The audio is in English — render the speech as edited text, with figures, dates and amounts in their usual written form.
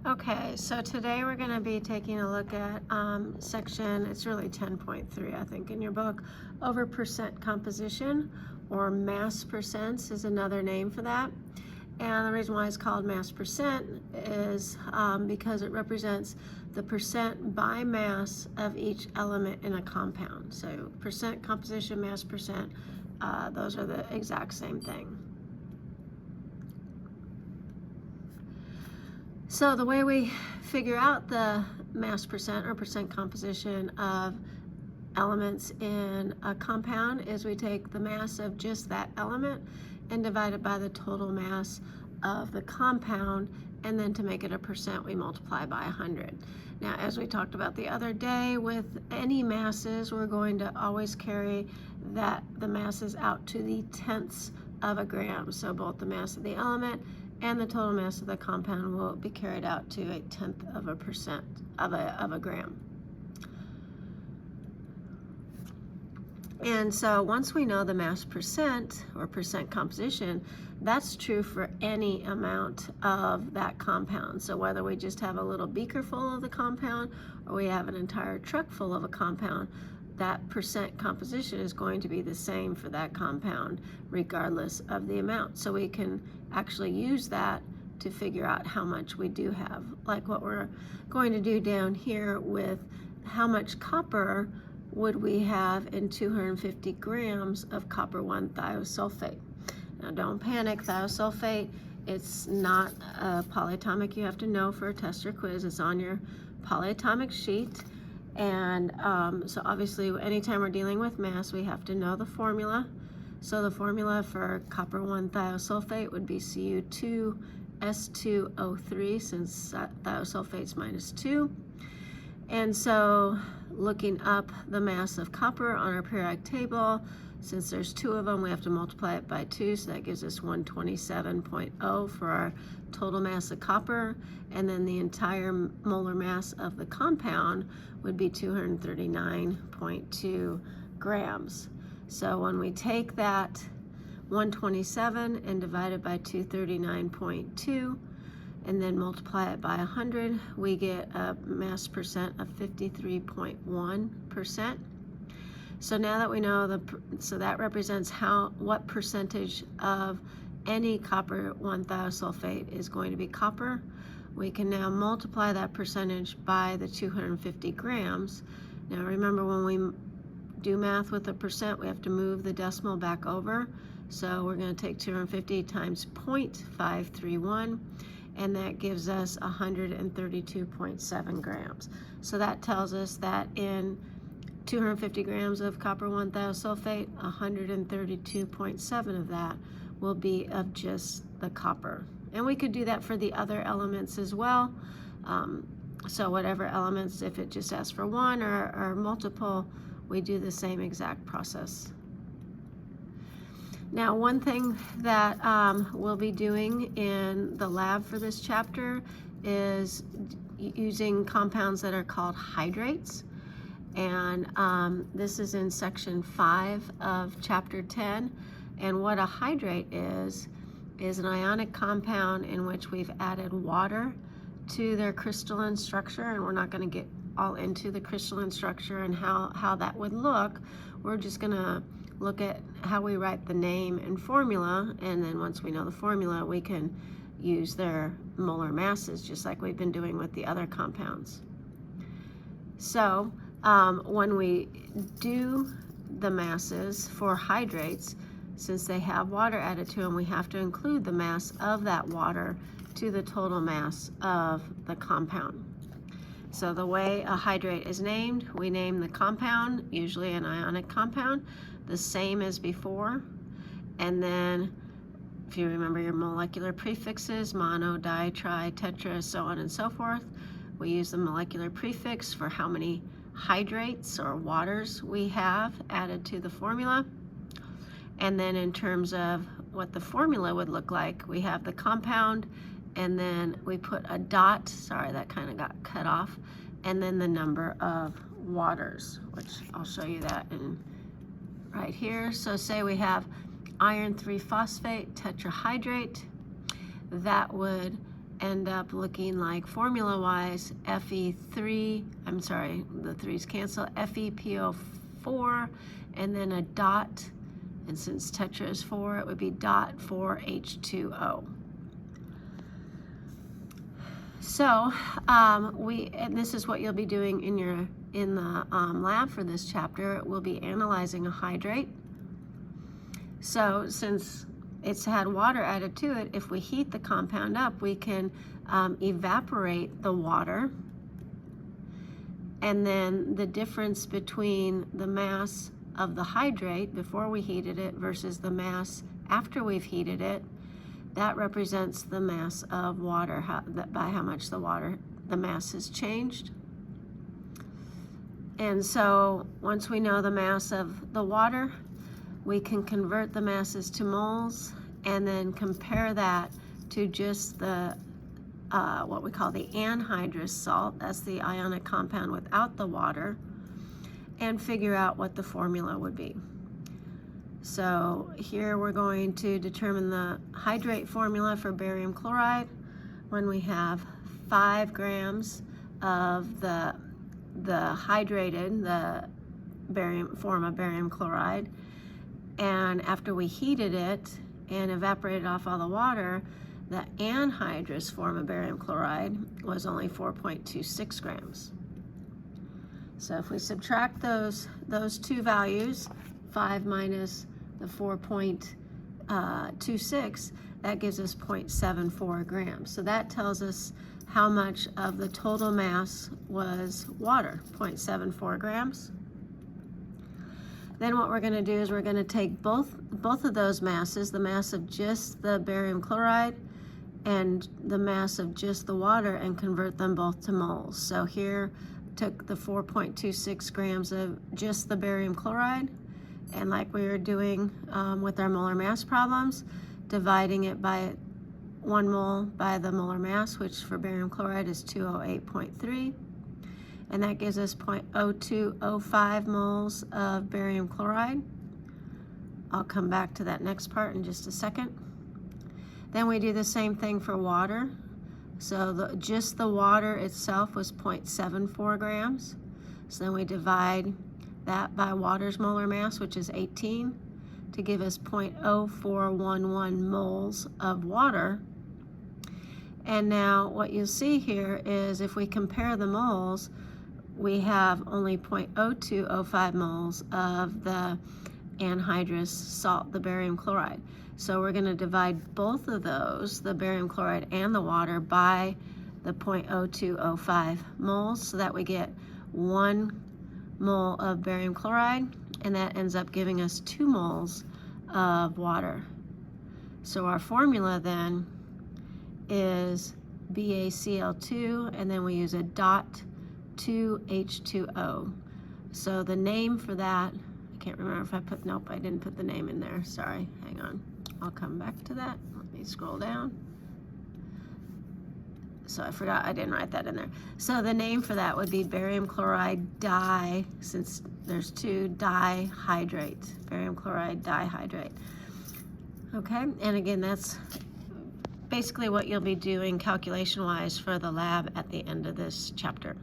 Okay, so today we're going to be taking a look at section, it's really 10.3, I think, in your book, over percent composition, or mass percents is another name for that. And the reason why it's called mass percent is because it represents the percent by mass of each element in a compound. So percent composition, mass percent, those are the exact same thing. So the way we figure out the mass percent or percent composition of elements in a compound is we take the mass of just that element and divide it by the total mass of the compound, and then to make it a percent we multiply by 100. Now, as we talked about the other day, with any masses we're going to always carry the masses out to the tenths of a gram. So both the mass of the element and the total mass of the compound will be carried out to a tenth of a percent of a gram. And so once we know the mass percent or percent composition, that's true for any amount of that compound. So whether we just have a little beaker full of the compound or we have an entire truck full of a compound, that percent composition is going to be the same for that compound regardless of the amount. So we can actually use that to figure out how much we do have, like what we're going to do down here with how much copper would we have in 250 grams of copper 1 thiosulfate. Now don't panic, thiosulfate, it's not a polyatomic you have to know for a test or quiz. It's on your polyatomic sheet. And so obviously anytime we're dealing with mass, we have to know the formula. So the formula for copper 1 thiosulfate would be Cu2S2O3, since thiosulfate's -2. And so looking up the mass of copper on our periodic table, since there's 2 of them, we have to multiply it by 2, so that gives us 127.0 for our total mass of copper, and then the entire molar mass of the compound would be 239.2 grams. So when we take that 127 and divide it by 239.2 and then multiply it by 100, we get a mass percent of 53.1%. So now that we know so that represents what percentage of any copper 1 thiosulfate is going to be copper, we can now multiply that percentage by the 250 grams. Now remember, when we do math with a percent, we have to move the decimal back over. So we're going to take 250 times 0.531, and that gives us 132.7 grams. So that tells us that in 250 grams of copper 1 thiosulfate, 132.7 of that will be of just the copper. And we could do that for the other elements as well. So whatever elements, if it just asks for one or multiple, we do the same exact process. Now, one thing that we'll be doing in the lab for this chapter is using compounds that are called hydrates. And this is in section 5 of chapter 10. And what a hydrate is an ionic compound in which we've added water to their crystalline structure. And we're not going to get all into the crystalline structure and how that would look. We're just going to look at how we write the name and formula, and then once we know the formula, we can use their molar masses, just like we've been doing with the other compounds. So when we do the masses for hydrates, since they have water added to them, we have to include the mass of that water to the total mass of the compound. So the way a hydrate is named, we name the compound, usually an ionic compound, the same as before. And then if you remember your molecular prefixes, mono, di, tri, tetra, so on and so forth, we use the molecular prefix for how many hydrates or waters we have added to the formula. And then in terms of what the formula would look like, we have the compound, and then we put a dot, sorry that kind of got cut off, and then the number of waters, which I'll show you that in right here. So say we have iron 3 phosphate tetrahydrate, that would end up looking like formula-wise Fe3, I'm sorry, the 3's cancel, FePO4, and then a dot, and since tetra is 4, it would be dot 4H2O. So and this is what you'll be doing in the lab for this chapter. We'll be analyzing a hydrate. So since it's had water added to it, if we heat the compound up, we can evaporate the water, and then the difference between the mass of the hydrate before we heated it versus the mass after we've heated it, that represents the mass of water, by how much the mass has changed. And so once we know the mass of the water, we can convert the masses to moles and then compare that to just the what we call the anhydrous salt, that's the ionic compound without the water, and figure out what the formula would be. So here we're going to determine the hydrate formula for barium chloride when we have 5 grams of the hydrated, the form of barium chloride, and after we heated it and evaporated off all the water, the anhydrous form of barium chloride was only 4.26 grams. So if we subtract those two values, 5 minus the 4.26, that gives us 0.74 grams. So that tells us how much of the total mass was water, 0.74 grams. Then what we're going to do is we're going to take both of those masses, the mass of just the barium chloride and the mass of just the water, and convert them both to moles. So here took the 4.26 grams of just the barium chloride, and like we were doing with our molar mass problems, dividing it by 1 mole by the molar mass, which for barium chloride is 208.3, and that gives us 0.0205 moles of barium chloride. I'll come back to that next part in just a second. Then we do the same thing for water. So just the water itself was 0.74 grams. So then we divide that by water's molar mass, which is 18, to give us 0.0411 moles of water. And now what you'll see here is if we compare the moles, we have only 0.0205 moles of the anhydrous salt, the barium chloride. So we're going to divide both of those, the barium chloride and the water, by the 0.0205 moles, so that we get 1 mole of barium chloride, and that ends up giving us 2 moles of water. So our formula then is BaCl2, and then we use a dot 2H2O. So the name for that, I can't remember if I nope, I didn't put the name in there, sorry, hang on. I'll come back to that. Let me scroll down. So I forgot, I didn't write that in there. So the name for that would be barium chloride di, since there's 2, dihydrate, barium chloride dihydrate. Okay, and again, that's basically what you'll be doing calculation-wise for the lab at the end of this chapter.